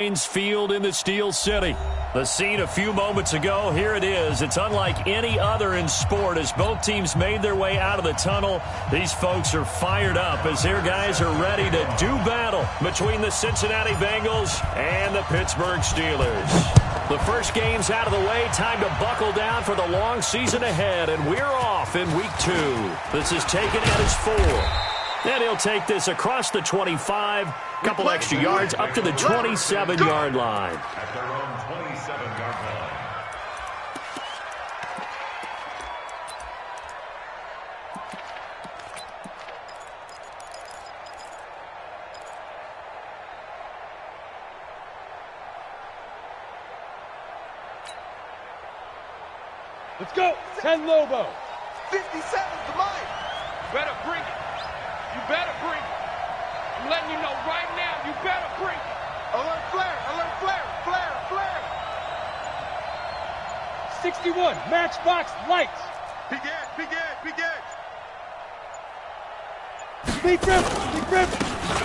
Field in the Steel City. The scene a few moments ago, here it is. It's unlike any other in sport as both teams made their way out of the tunnel. These folks are fired up as their guys are ready to do battle between the Cincinnati Bengals and the Pittsburgh Steelers. The first game's out of the way. Time to buckle down for the long season ahead, and we're off in week 2. This is taken at his 4. And he'll take this across the 25, couple extra yards up to the 27-yard line. At their own 27-yard line. Let's go. 10 Lobo. 57 to mine. Better bring it. You better bring it. I'm letting you know right now, you better bring it. Alert flare, alert flare, flare, flare. 61, matchbox lights. Begin, begin, begin. Deep rip, deep rip.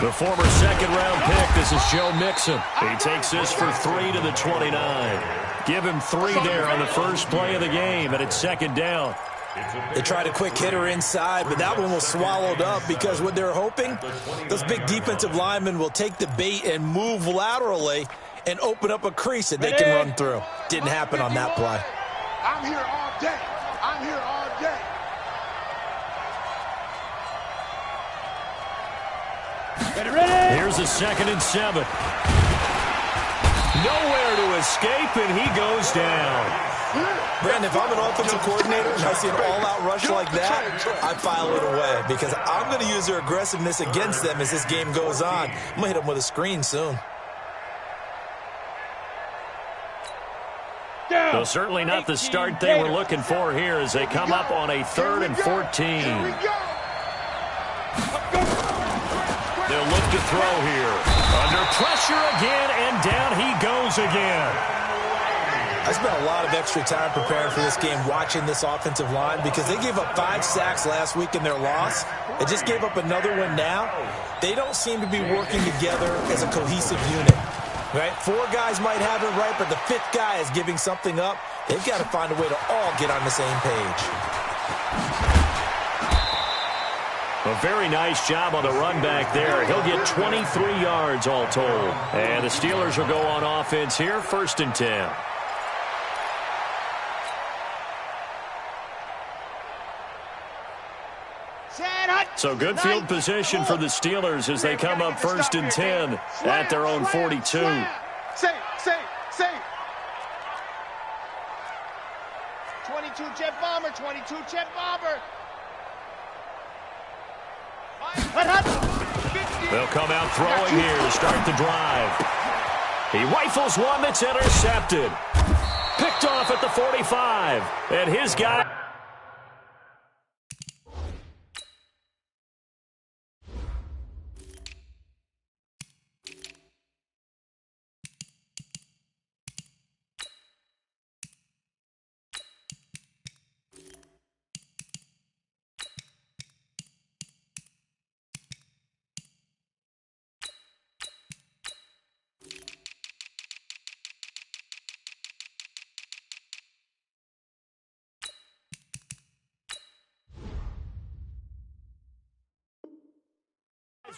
The former second-round pick, this is Joe Mixon. He takes this for 3 to the 29. Give him 3 there on the first play of the game, and it's second down. They tried a quick hitter inside, but that one was swallowed up because what they're hoping, those big defensive linemen will take the bait and move laterally and open up a crease that they can run through. Didn't happen on that play. I'm here all day. I'm here all day. Ready. Here's a 2nd and 7. Nowhere to escape, and he goes down. Brandon, if I'm an offensive coordinator and I see an all-out rush like that, I file it away because I'm going to use their aggressiveness against them as this game goes on. I'm going to hit them with a screen soon. So certainly not the start they were looking for here as they come up on a 3rd and 14. They'll look to throw here. Under pressure again, and down he goes again. I spent a lot of extra time preparing for this game watching this offensive line because they gave up 5 sacks last week in their loss. They just gave up another one now. They don't seem to be working together as a cohesive unit. Right? 4 guys might have it right, but the 5th guy is giving something up. They've got to find a way to all get on the same page. A very nice job on the run back there. He'll get 23 yards all told. And the Steelers will go on offense here, 1st and 10. So good field position for the Steelers as they come up 1st and 10 at their own 42. Safe. 22 jet bomber, 22 jet bomber. They'll come out throwing here to start the drive. He rifles one that's intercepted. Picked off at the 45. And his guy...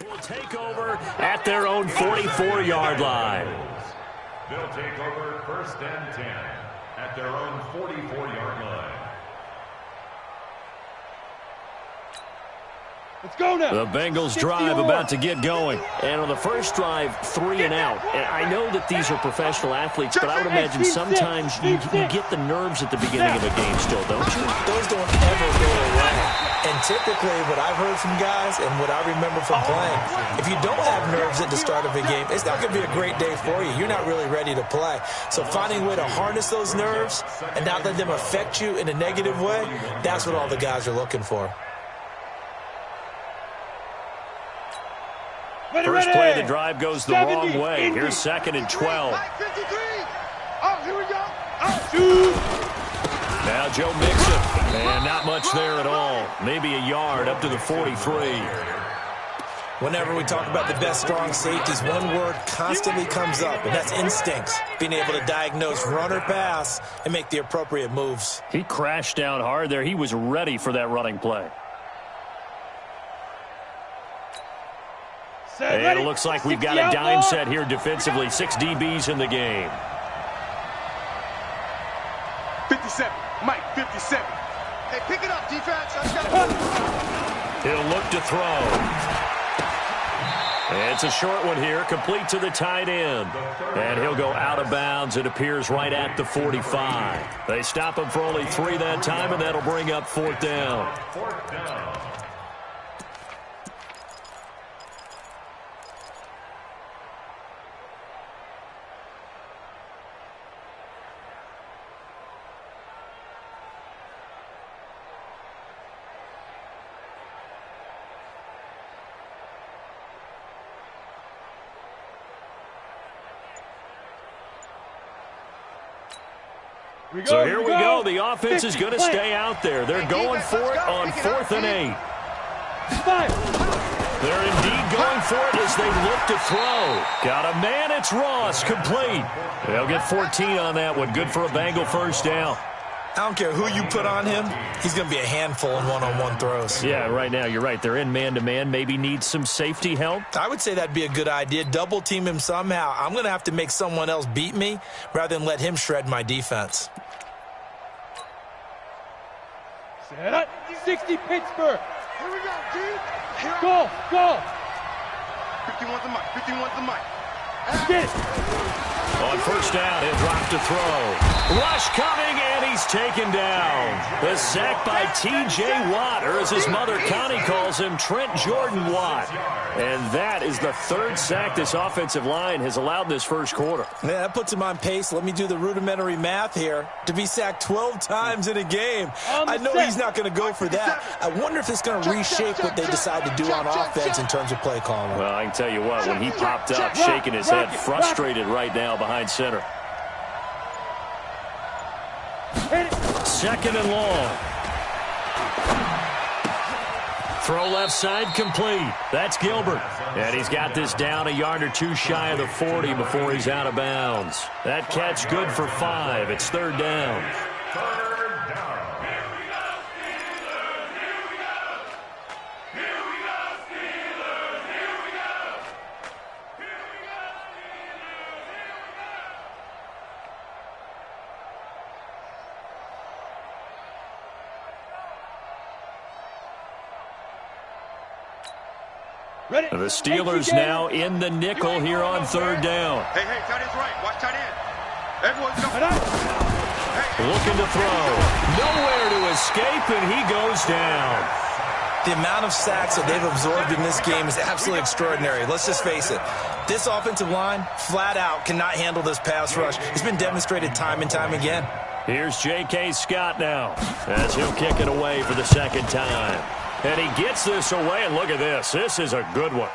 will take over at their own 44-yard line. They'll take over 1st and 10 at their own 44-yard line. Let's go now. The Bengals drive about to get going. And on the first drive, 3 and out. And I know that these are professional athletes, but I would imagine sometimes you get the nerves at the beginning of a game still, don't you? Those don't ever go away. And typically what I've heard from guys and what I remember from playing, if you don't have nerves at the start of a game, it's not going to be a great day for you. You're not really ready to play. So finding a way to harness those nerves and not let them affect you in a negative way, that's what all the guys are looking for. First play of the drive goes the wrong way. Here's 2nd and 12. Oh, here we go. Now Joe Mixon. And not much there at all. Maybe a yard up to the 43. Whenever we talk about the best strong safeties, one word constantly comes up, and that's instincts. Being able to diagnose run or pass and make the appropriate moves. He crashed down hard there. He was ready for that running play. And it looks like we've got a dime set here defensively. 6 DBs in the game. 57. Mike, 57. Hey, pick it up, defense. He'll look to throw. It's a short one here, complete to the tight end. And he'll go out of bounds. It appears right at the 45. They stop him for only 3 that time, and that'll bring up 4th down. So here we go. The offense is going to stay out there. They're going for it on 4th and 8. They're indeed going for it as they look to throw. Got a man. It's Ross. Complete. They'll get 14 on that one. Good for a Bengal first down. I don't care who you put on him. He's going to be a handful in one-on-one throws. Yeah, right now you're right. They're in man-to-man. Maybe need some safety help. I would say that'd be a good idea. Double team him somehow. I'm going to have to make someone else beat me rather than let him shred my defense. 60 Pittsburgh. Here we go, D. Go. 51's the mic. 51's the mic. Get it. On first down, he'll drop to throw. Rush coming, and he's taken down. The sack by T.J. Watt, or as his mother Connie calls him, Trent Jordan Watt. And that is the 3rd sack this offensive line has allowed this first quarter. Yeah, that puts him on pace. Let me do the rudimentary math here. To be sacked 12 times in a game. I know he's not going to go for that. I wonder if it's going to reshape what they decide to do on offense in terms of play calling. Well, I can tell you what, when he popped up, shaking his head, frustrated right now behind center. 2nd and long. Throw left side complete. That's Gilbert. And he's got this down a yard or 2 shy of the 40 before he's out of bounds. That catch good for 5. It's 3rd down. The Steelers now in the nickel here on 3rd down. Hey, tight end's right. Watch tight end. Everyone's going. Looking to throw. Nowhere to escape, and he goes down. The amount of sacks that they've absorbed in this game is absolutely extraordinary. Let's just face it. This offensive line, flat out, cannot handle this pass rush. It's been demonstrated time and time again. Here's J.K. Scott now as he'll kick it away for the 2nd time. And he gets this away, and look at this. This is a good one.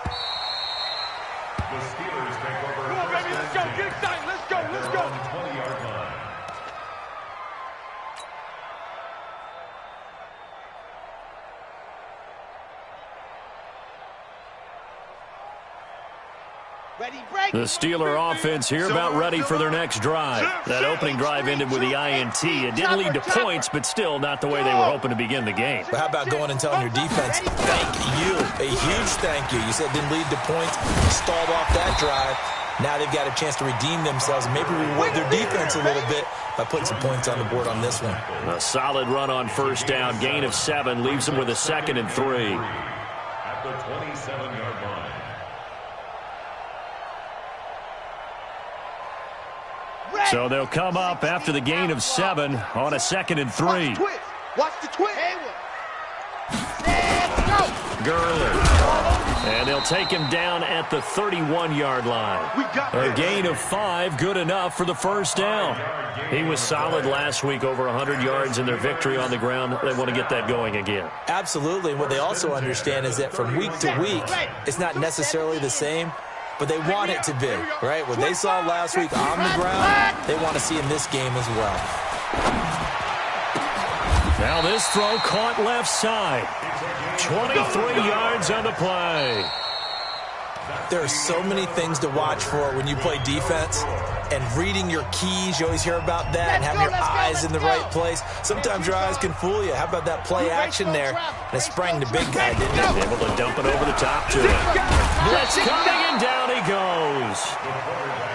The Steelers take over. Come on, baby, let's go. Get excited. Let's go. 20-yard line. The Steeler offense here about ready for their next drive. That opening drive ended with the INT. It didn't lead to points, but still not the way they were hoping to begin the game. But how about going and telling your defense, thank you, a huge thank you. You said it didn't lead to points, stalled off that drive. Now they've got a chance to redeem themselves and maybe reward their defense a little bit by putting some points on the board on this one. A solid run on first down, gain of 7, leaves them with a 2nd and 3. At the 27-yard line. So they'll come up after the gain of 7 on a 2nd and 3. Watch the twist. Gurley. And they'll take him down at the 31-yard line. A gain of 5, good enough for the first down. He was solid last week, over 100 yards in their victory on the ground. They want to get that going again. Absolutely. And what they also understand is that from week to week, it's not necessarily the same, but they want it to be, right? What they saw last week on the ground, they want to see in this game as well. Now this throw caught left side. 23 yards on the play. There are so many things to watch for when you play defense. And reading your keys, you always hear about that, and having your eyes in the right place. Sometimes your eyes can fool you. How about that play action there? And it sprang the big guy, didn't it? Able to dump it over the top to him. Blitz coming, and down he goes.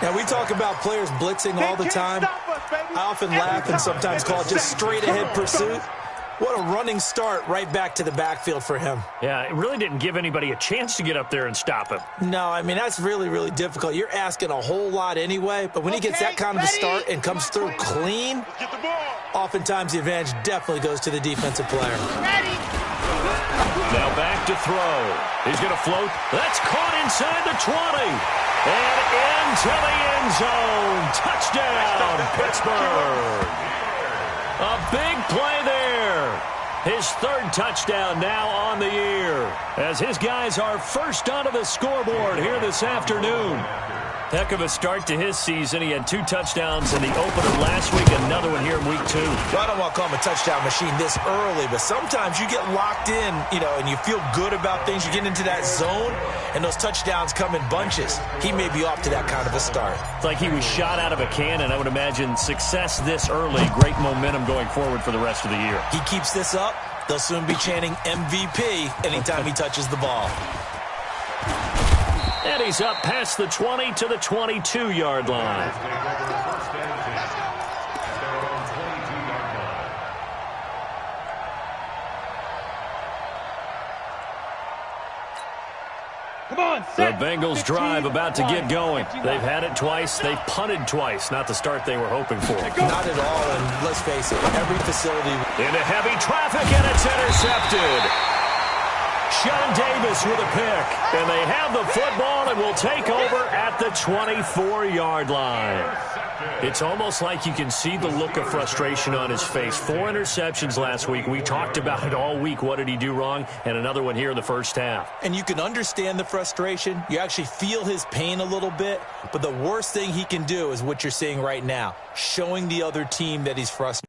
Now, we talk about players blitzing all the time. I often laugh and sometimes call it just straight-ahead pursuit. What a running start right back to the backfield for him. Yeah, it really didn't give anybody a chance to get up there and stop him. No, I mean, that's really, really difficult. You're asking a whole lot anyway, but when he gets that kind of a start and comes through clean, oftentimes the advantage definitely goes to the defensive player. Now back to throw. He's going to float. That's caught inside the 20. And into the end zone. Touchdown, Pittsburgh. A big play there. His third touchdown now on the year, as his guys are first onto the scoreboard here this afternoon. Heck of a start to his season. He had 2 touchdowns in the opener last week, another one here in week 2. Well, I don't want to call him a touchdown machine this early, but sometimes you get locked in, and you feel good about things. You get into that zone, and those touchdowns come in bunches. He may be off to that kind of a start. It's like he was shot out of a cannon. I would imagine success this early, great momentum going forward for the rest of the year. He keeps this up, they'll soon be chanting MVP anytime he touches the ball. And he's up past the 20 to the 22-yard line. Come on, the Bengals drive about to get going. They've had it twice. They've punted twice. Not the start they were hoping for. Not at all, and let's face it, every facility... Into heavy traffic, and it's intercepted. Sean Davis with a pick, and they have the football and will take over at the 24-yard line. It's almost like you can see the look of frustration on his face. 4 interceptions last week. We talked about it all week. What did he do wrong? And another one here in the first half. And you can understand the frustration. You actually feel his pain a little bit. But the worst thing he can do is what you're seeing right now, showing the other team that he's frustrated.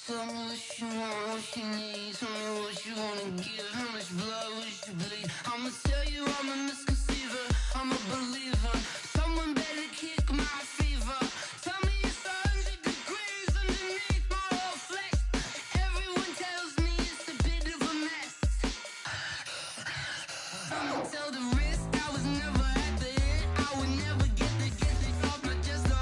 Tell me what you want, what you need. Tell me what you wanna give. How much blood would you bleed? I'ma tell you I'm a misconceiver. I'm a believer. Someone better kick my fever. Tell me it's 100 degrees underneath my whole flesh. Everyone tells me it's a bit of a mess. I'ma tell the risk I was never at the end. I would never get the off my chest, no.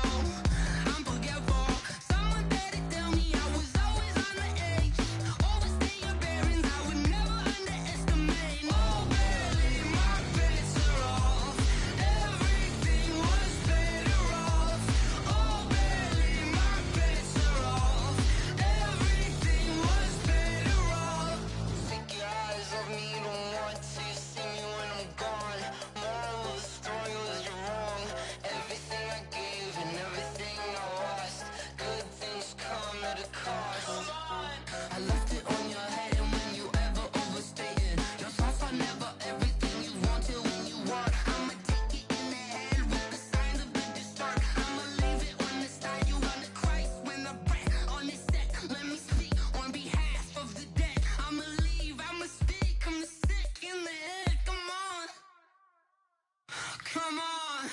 I'm forgetful. Someone better tell me I was always on the edge. Overstay your bearings, I would never underestimate. Oh, barely, my bets are off. Everything was better off. Oh, barely, my bets are off. Everything was better off. Take your eyes off me, you don't want to see me when I'm gone. Moral of the story was you're wrong. Everything I gave and everything I lost. Good things come at a cost. I left it on your head, and when you ever overstated your thoughts are never everything you wanted when you want. I'ma take it in the head with the signs of the distort. I'ma leave it on the side. You wanna Christ when the breath on this set. Let me speak on behalf of the dead. I'ma leave, I'ma speak. I'm the sick in the head. Come on, come on.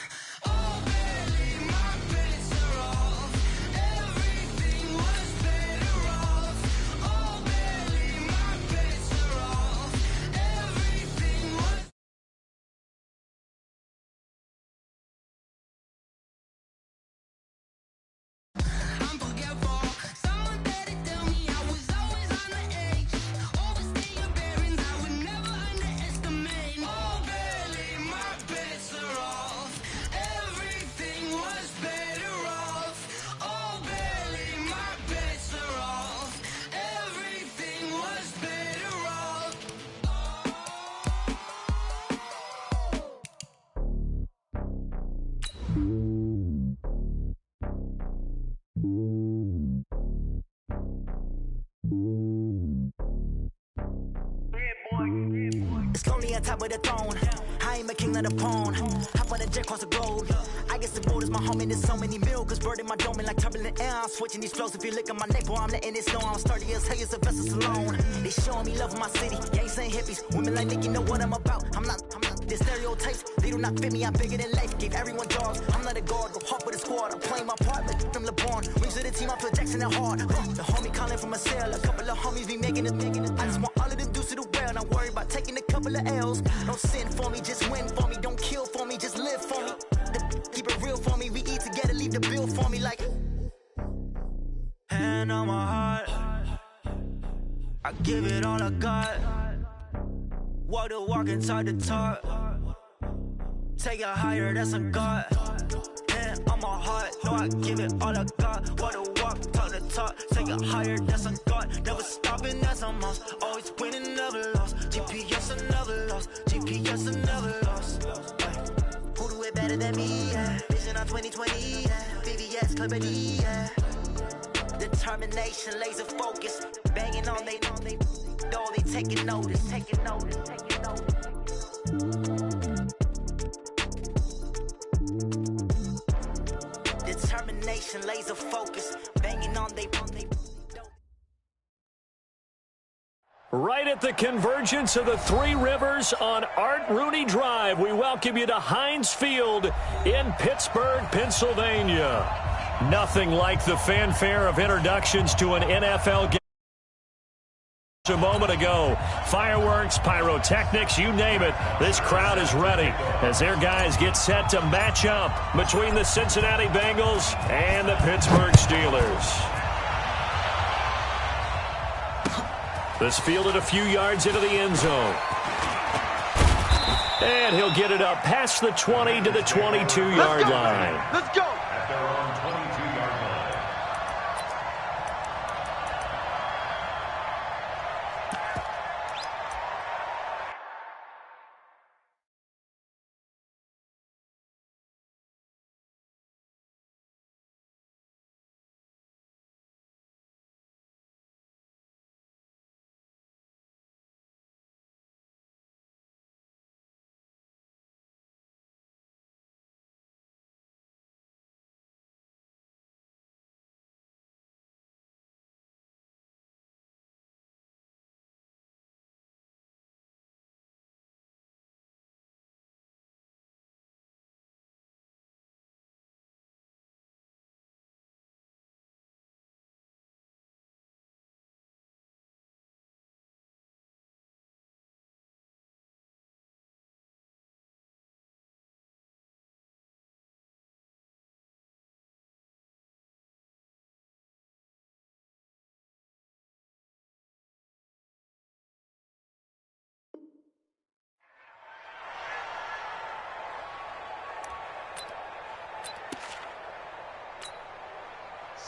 Oh, barely, my bets are off. Everything was better off. Oh, barely, my bets are off. Everything was. I'm forgetful. Someone better tell me I was always on the edge. Overstay your bearings, I would never underestimate. Oh, barely, my bets are off. Everything was better off. Oh, barely, my bets are off. Everything was better off. It's lonely on top of the throne. I ain't a king of the pawn. Hop on a jet across the globe. I guess the road is my home and there's so many miracles burning my dome and like turbulent air. I'm switching these flows. If you look at my neck, boy, I'm letting it snow. I'm sturdy as hell, it's a vessel alone. They showing me love in my city. Gangs ain't hippies. Women like Nicky know what I'm about. I'm not the stereotypes. They do not fit me. I'm bigger than life. Gave everyone jobs. I'm not a guard. Go hard with the squad. I'm playing my part like from LeBron. Rings to the team. I feel Jackson and hard. The homie calling from a cell. A couple of homies be making it. I just want all of them dudes to the well. Not worried about taking a couple of L's. Don't sin for me, just win for me. Don't kill for me, just live for me. Keep it real for me. We eat together, leave the bill for me like. Hand on my heart, I give it all I got. Walk the walk and talk the talk. Take it higher, that's a God. Hand on my heart, no, I give it all I got. Walk the walk, talk the talk. Take it higher, that's a God. Never stopping, that's a must. Always winning, never lost. GPS, I never lost. GPS, I never lost. Who do it better than me? Yeah. Vision on 2020. Yeah. VVS, Clarity. Yeah. Determination, laser focus. Banging on they door, they taking notice. Taking notice. Taking notice. Determination, laser focus. Banging on they door. Right at the convergence of the Three Rivers on Art Rooney Drive, we welcome you to Heinz Field in Pittsburgh, Pennsylvania. Nothing like the fanfare of introductions to an NFL game a moment ago. Fireworks, pyrotechnics, you name it. This crowd is ready as their guys get set to match up between the Cincinnati Bengals and the Pittsburgh Steelers. This fielded a few yards into the end zone. And he'll get it up past the 20 to the 22-yard line. Let's go.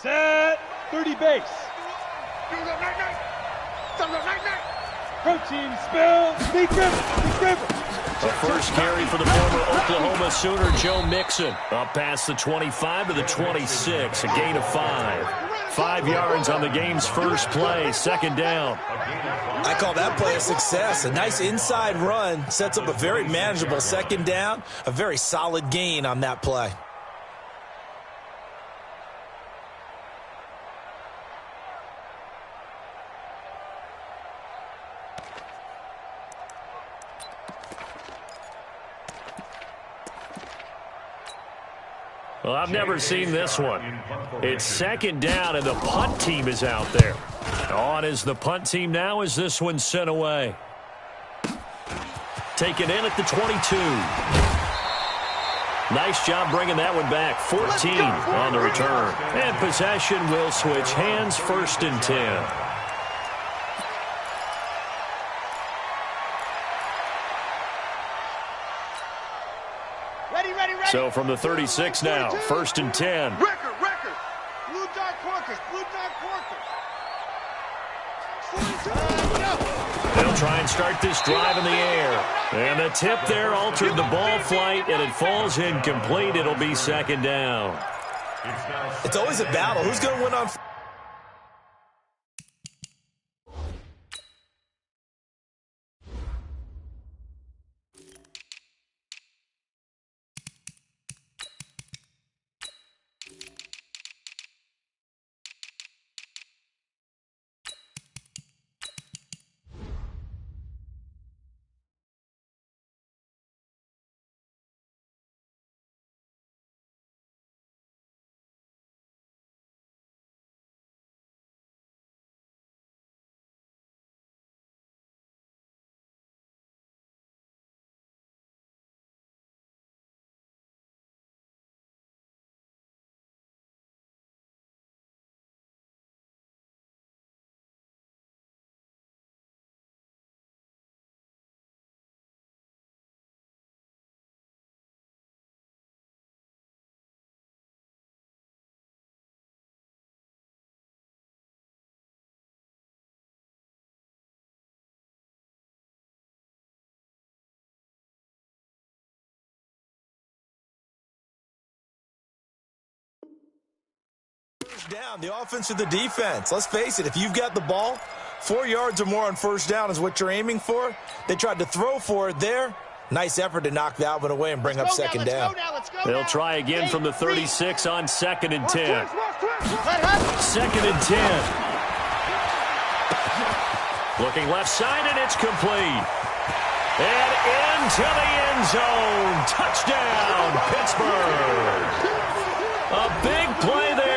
Set. 30 base. Protein spill. Deep river. The first carry for the former Oklahoma Sooner, Joe Mixon. Up past the 25 to the 26, a gain of 5. 5 yards on the game's first play, second down. I call that play a success. A nice inside run sets up a very manageable second down, a very solid gain on that play. Well, I've never seen this one. It's second down, and the punt team is out there. On is the punt team now as this one's sent away. Taken in at the 22. Nice job bringing that one back. 14 on the return. And possession will switch hands, first and 10. So from the 36 now, first and 10. Record. Blue dot Corkers. They'll try and start this drive in the air. And the tip there altered the ball flight, and it falls incomplete. It'll be second down. It's always a battle. Who's going to win on? Down, the offense or the defense. Let's face it, if you've got the ball, 4 yards or more on first down is what you're aiming for. They tried to throw for it there. Nice effort to knock that one away and bring up second down. They'll try again from the 36 on second and 10. Second and 10. Looking left side, and it's complete. And into the end zone. Touchdown, Pittsburgh. A big play there.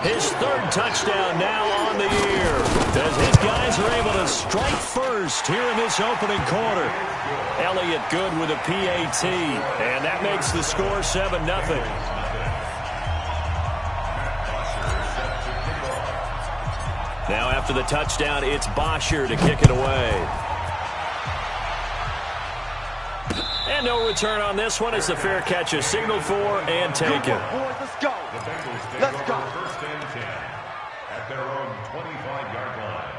His third touchdown now on the year, as his guys are able to strike first here in this opening quarter. Elliott good with a PAT, and that makes the score 7-0. Now after the touchdown, it's Bosher to kick it away. And no return on this one as the fair catch is signaled for and taken. Boys, let's go. Let's go. First and 10 at their own 25-yard line.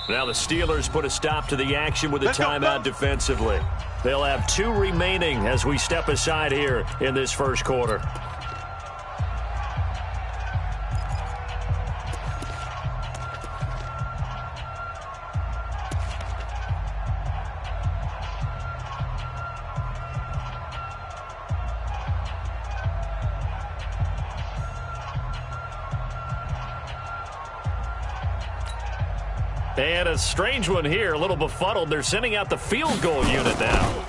Now the Steelers put a stop to the action with a timeout defensively. They'll have 2 remaining as we step aside here in this first quarter. And a strange one here, a little befuddled. They're sending out the field goal unit now.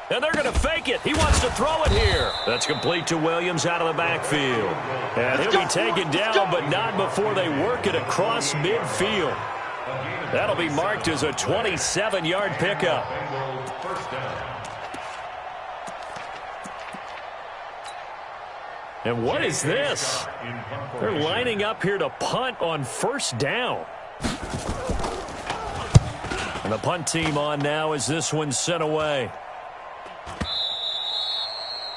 And they're going to fake it. He wants to throw it here. That's complete to Williams out of the backfield. And he'll be taken down, but not before they work it across midfield. That'll be marked as a 27-yard pickup. And what is this? They're lining up here to punt on first down. And the punt team on now as this one's sent away.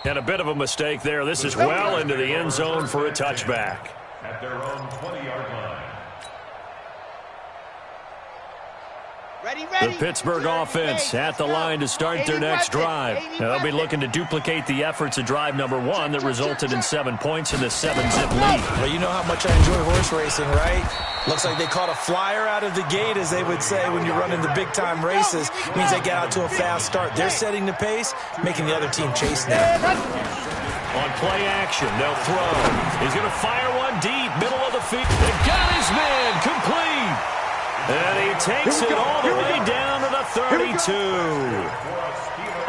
And a bit of a mistake there. This is well into the end zone for a touchback. At their own 20-yard line. The Pittsburgh offense at the line to start their next drive. They'll be looking to duplicate the efforts of drive number 1 that resulted in 7 points in the 7-zip lead. Well, you know how much I enjoy horse racing, right? Looks like they caught a flyer out of the gate, as they would say when you're running the big-time races. Means they get out to a fast start. They're setting the pace, making the other team chase now. On play action, they'll throw. He's going to fire one deep, middle of the field. They got his man, complete. And he takes it all the way down to the 32.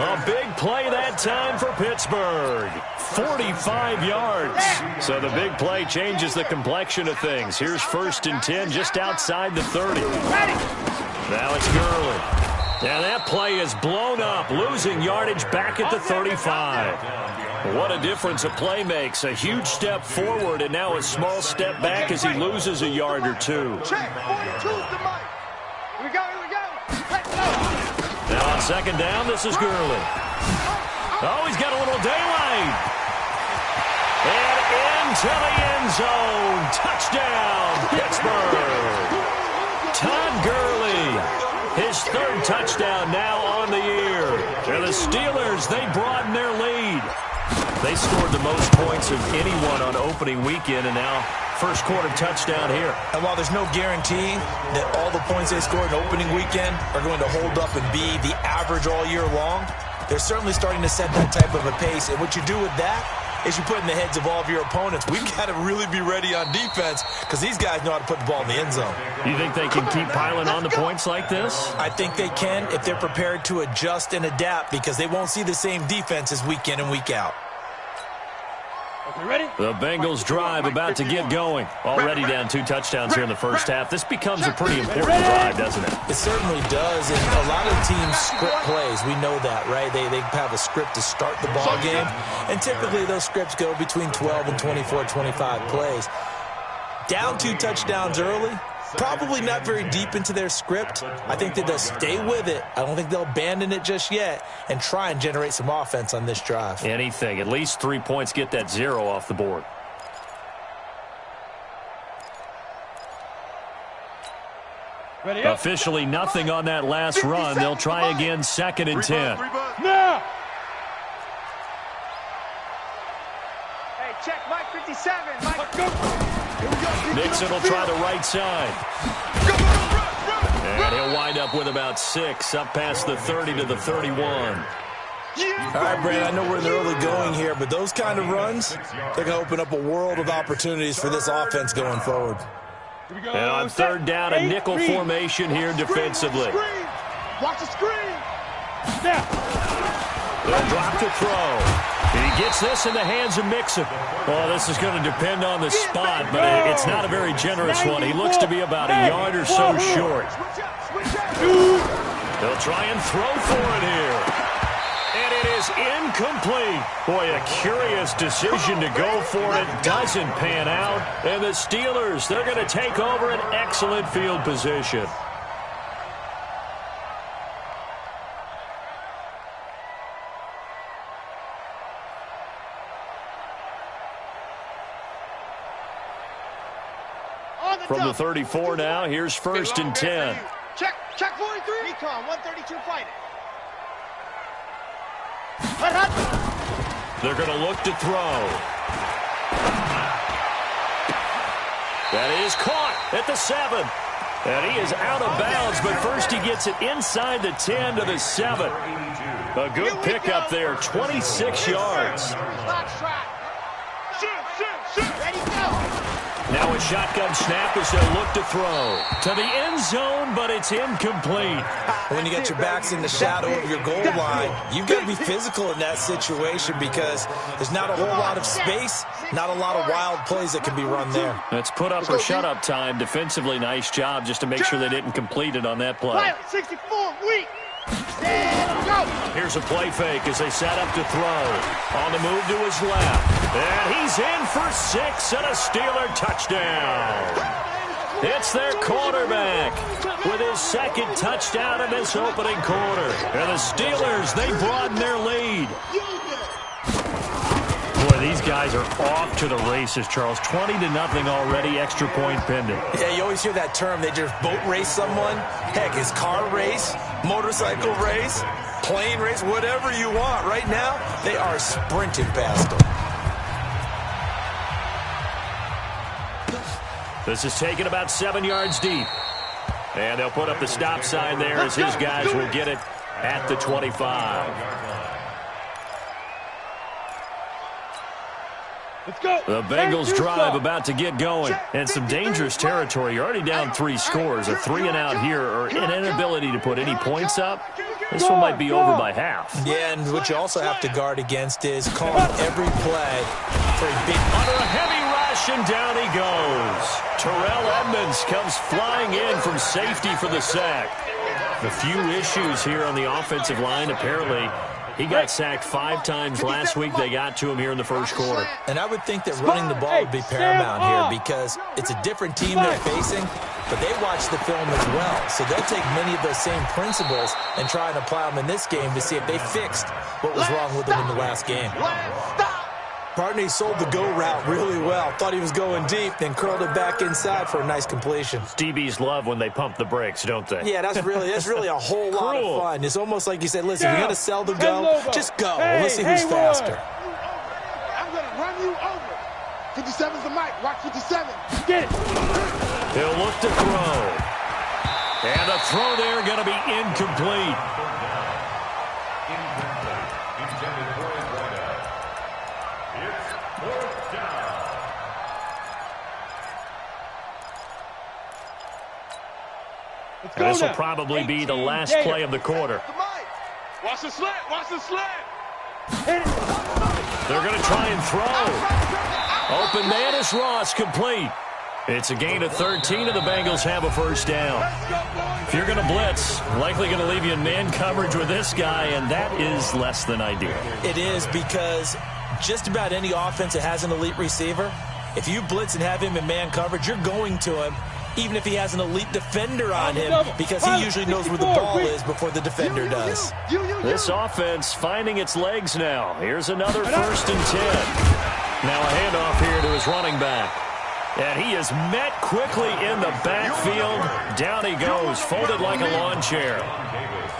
A big play that time for Pittsburgh. 45 yards. So the big play changes the complexion of things. Here's 1st and 10 just outside the 30. Now it's Gurley. And that play is blown up, losing yardage back at the 35. What a difference a play makes. A huge step forward and now a small step back as he loses a yard or 2. Now on 2nd down, this is Gurley. Oh, he's got a little daylight. And into the end zone. Touchdown, Pittsburgh. Todd Gurley, his 3rd touchdown now on the year. And the Steelers, they broaden their lead. They scored the most points of anyone on opening weekend, and now first quarter touchdown here. And while there's no guarantee that all the points they scored in opening weekend are going to hold up and be the average all year long, they're certainly starting to set that type of a pace. And what you do with that is you put in the heads of all of your opponents, we've got to really be ready on defense because these guys know how to put the ball in the end zone. You think they can keep piling on the points like this? I think they can if they're prepared to adjust and adapt because they won't see the same defenses week in and week out. The Bengals drive about to get going. Already down 2 touchdowns here in the first half. This becomes a pretty important drive, doesn't it? It certainly does, and a lot of teams script plays. We know that, right? They have a script to start the ball game, and typically those scripts go between 12 and 24, 25 plays. Down 2 touchdowns early, probably not very deep into their script. I think that they'll stay with it. I don't think they'll abandon it just yet and try and generate some offense on this drive. Anything. At least 3 points, get that 0 off the board. Officially nothing on that last run. They'll try again 2nd and 10. Now! Hey, check Mike 57. Mike. Nixon will try the right side. And he'll wind up with about 6, up past the 30 to the 31. All right, Brandon, I know we're in the early going here, but those kind of runs, they're going to open up a world of opportunities for this offense going forward. And on 3rd down, a nickel formation here defensively. Watch the screen. They'll drop the throw. He gets this in the hands of Mixon. Well, this is going to depend on the spot, but it's not a very generous one. He looks to be about a yard or so short. They'll try and throw for it here. And it is incomplete. Boy, a curious decision to go for it. Doesn't pan out. And the Steelers, they're going to take over an excellent field position. On the from the 34 now. Here's 1st and 10. Check 43. Recon 132 fighting. They're going to look to throw. That is caught at the 7. And he is out of bounds, but first he gets it inside the 10 to the 7. A good pickup there, 26 yards. Ready, go. Now a shotgun snap as they'll look to throw. To the end zone, but it's incomplete. When you get your backs in the shadow of your goal line, you've got to be physical in that situation because there's not a whole lot of space, not a lot of wild plays that can be run there. That's put up or shut up time. Defensively, nice job just to make sure they didn't complete it on that play. 64, weak. Go. Here's a play fake as they set up to throw. On the move to his left. And he's in for 6 and a Steeler touchdown. It's their quarterback with his 2nd touchdown in this opening quarter. And the Steelers, they broaden their lead. Boy, these guys are off to the races, Charles. 20-0 already, extra point pending. Yeah, you always hear that term. They just boat race someone. Heck, it's car race, motorcycle race, plane race, whatever you want. Right now, they are sprinting past them. This is taken about 7 yards deep. And they'll put up the stop sign there as his guys will get it at the 25. Let's go. The Bengals drive about to get going. And some dangerous territory. You're already down 3 scores. A 3 and out here or an inability to put any points up. This one might be over by half. Yeah, and what you also have to guard against is calling every play for a big... Under a heavy rush, and down he goes. Terrell Edmonds comes flying in from safety for the sack. A few issues here on the offensive line, apparently. He got sacked 5 times last week. They got to him here in the first quarter. And I would think that running the ball would be paramount here because it's a different team they're facing, but they watch the film as well. So they'll take many of those same principles and try and apply them in this game to see if they fixed what was wrong with them in the last game. Barney sold the go route really well. Thought he was going deep, then curled it back inside for a nice completion. DBs love when they pump the brakes, don't they? Yeah, that's really a whole lot of fun. It's almost like you said, listen, you're going to sell the go, just go. Let's see who's faster. I'm going to run you over. 57's the mic. Watch 57. Get it. He'll look to throw. And the throw there going to be incomplete. And this will probably be the last play of the quarter. Watch the slant. Watch the slant. They're going to try and throw. Open man is Ross, complete. It's a gain of 13, and the Bengals have a first down. If you're going to blitz, likely going to leave you in man coverage with this guy, and that is less than ideal. It is because just about any offense that has an elite receiver, if you blitz and have him in man coverage, you're going to him, even if he has an elite defender on him, because he usually knows where the ball is before the defender does. This offense finding its legs now. Here's another 1st and 10. Now a handoff here to his running back. And he is met quickly in the backfield. Down he goes, folded like a lawn chair.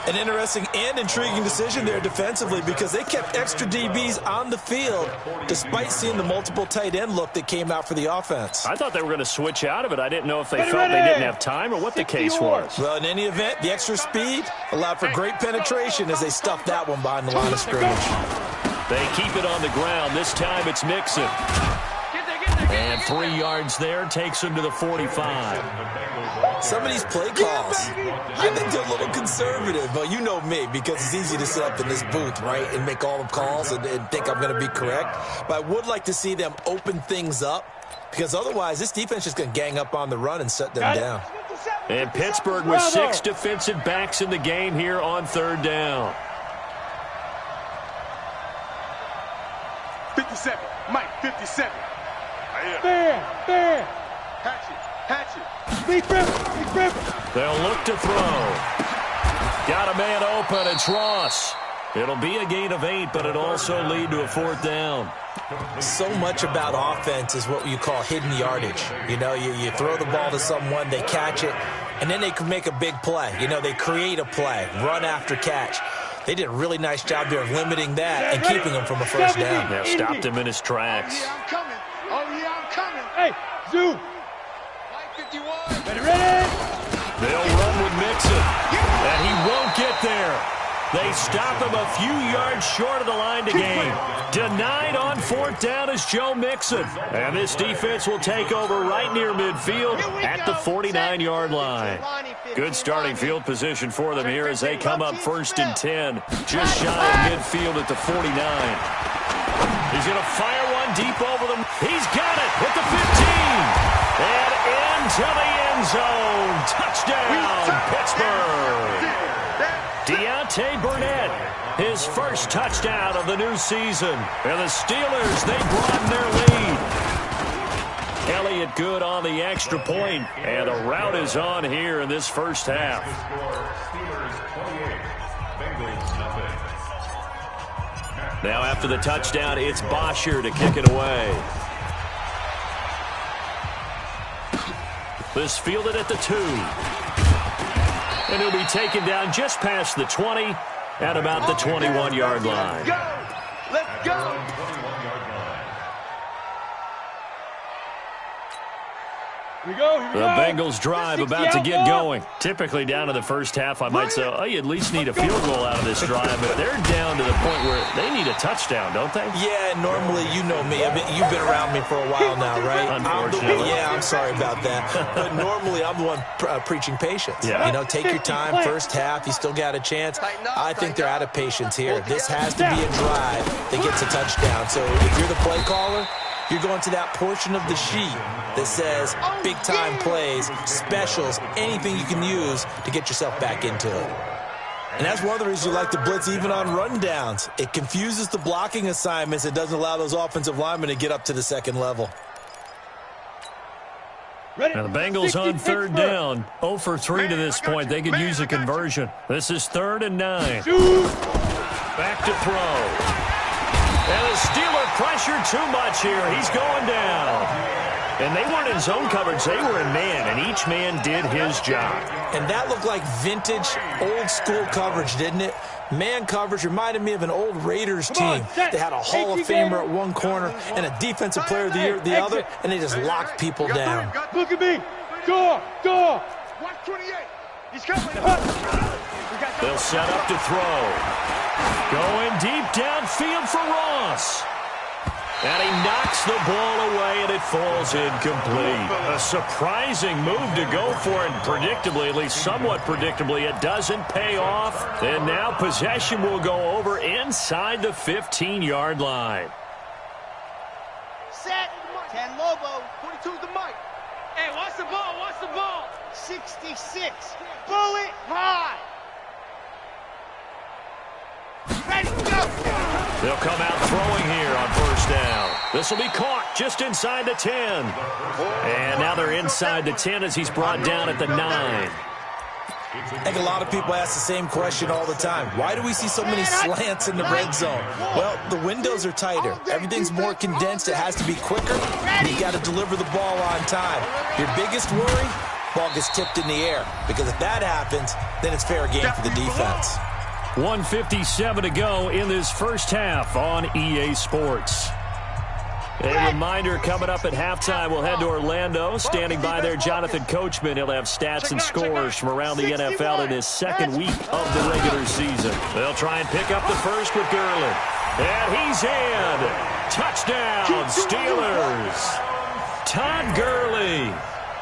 An interesting and intriguing decision there defensively because they kept extra DBs on the field despite seeing the multiple tight end look that came out for the offense. I thought they were going to switch out of it. I didn't know if they felt they didn't have time or what the case was. Well, in any event, the extra speed allowed for great penetration as they stuffed that one behind the line of scrimmage. They keep it on the ground. This time it's Mixon. And 3 yards there takes him to the 45. Some of these play calls, I think they're a little conservative. But you know me, because it's easy to sit up in this booth, right, and make all the calls and think I'm going to be correct. But I would like to see them open things up because otherwise this defense is going to gang up on the run and shut them down. And Pittsburgh with 6 defensive backs in the game here on 3rd down. 57. Mike, 57. There. Hatch it. Big Ripper. They'll look to throw. Got a man open. It's Ross. It'll be a gain of 8, but it'll also lead to a 4th down. So much about offense is what you call hidden yardage. You know, you throw the ball to someone, they catch it, and then they can make a big play. You know, they create a play, run after catch. They did a really nice job there of limiting that and keeping him from a first down. Now stopped him in his tracks. Oh, yeah, I'm coming. Oh, yeah, I'm coming. Hey, zoom. Ready? They'll run with Mixon, and he won't get there. They stop him a few yards short of the line to gain. Denied on 4th down is Joe Mixon. And this defense will take over right near midfield at the 49-yard line. Good starting field position for them here as they come up 1st and 10. Just shy of midfield at the 49. He's going to fire one deep over them. He's got it at the 15. And into the end zone. Touchdown, Pittsburgh. Deontay Burnett, his first touchdown of the new season. And the Steelers, they broaden their lead. Elliott good on the extra point, and a rout is on here in this first half. Now after the touchdown, it's Bosher to kick it away. This fielded at the 2. And he'll be taken down just past the 20 at about the 21-yard line. Let's go. Here we go. The Bengals drive about to get going. Typically down to the first half, I might say, oh, you at least need a field goal out of this drive, but they're down to the point where they need a touchdown, don't they? Yeah, normally, you know me. You've been around me for a while now, right? Unfortunately. I'm sorry about that. But normally, I'm the one preaching patience. Yeah. You know, take your time, first half, you still got a chance. I think they're out of patience here. This has to be a drive that gets a touchdown. So if you're the play caller, you're going to that portion of the sheet that says big-time plays, specials, anything you can use to get yourself back into it. And that's one of the reasons you like to blitz even on rundowns. It confuses the blocking assignments. It doesn't allow those offensive linemen to get up to the second level. Now the Bengals on 3rd down. 0 for 3 to this point. They could use a conversion. This is 3rd and 9. Back to throw. And the Steeler pressured too much here. He's going down. And they weren't in zone coverage. They were in man, and each man did his job. And that looked like vintage, old-school coverage, didn't it? Man coverage reminded me of an old Raiders team. They had a Hall of Famer at one corner and a Defensive Player of the Year at the other, and they just locked people down. Look at me. Go. 128. He's coming. They'll set up to throw. Going deep downfield for Ross. And he knocks the ball away, and it falls incomplete. A surprising move to go for it, and predictably, at least somewhat predictably, it doesn't pay off. And now possession will go over inside the 15-yard line. Set. 10 Lobo. 22's the mic. Hey, watch the ball. 66. Bullet high. Ready, go. They'll come out throwing here on 1st down. This will be caught just inside the 10. And now they're inside the 10 as he's brought down at the 9. I think a lot of people ask the same question all the time. Why do we see so many slants in the red zone? Well, the windows are tighter. Everything's more condensed. It has to be quicker. And you got to deliver the ball on time. Your biggest worry, ball gets tipped in the air. Because if that happens, then it's fair game for the defense. 1:57 to go in this first half on EA Sports. A reminder, coming up at halftime, we'll head to Orlando. Standing by there, Jonathan Coachman. He'll have stats and scores from around the NFL in his second week of the regular season. They'll try and pick up the first with Gurley. And he's in. Touchdown, Steelers. Todd Gurley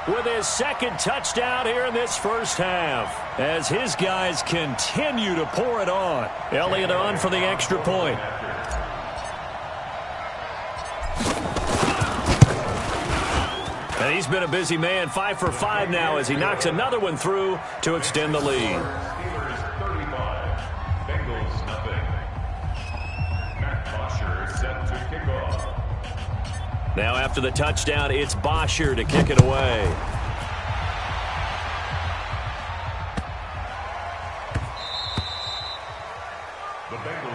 with his second touchdown here in this first half as his guys continue to pour it on. Elliott on for the extra point. And he's been a busy man, 5 for 5 now as he knocks another one through to extend the lead. Steelers 35, Bengals nothing. Matt Bosher set to kick off. Now after the touchdown, it's Bosher to kick it away. The Bengals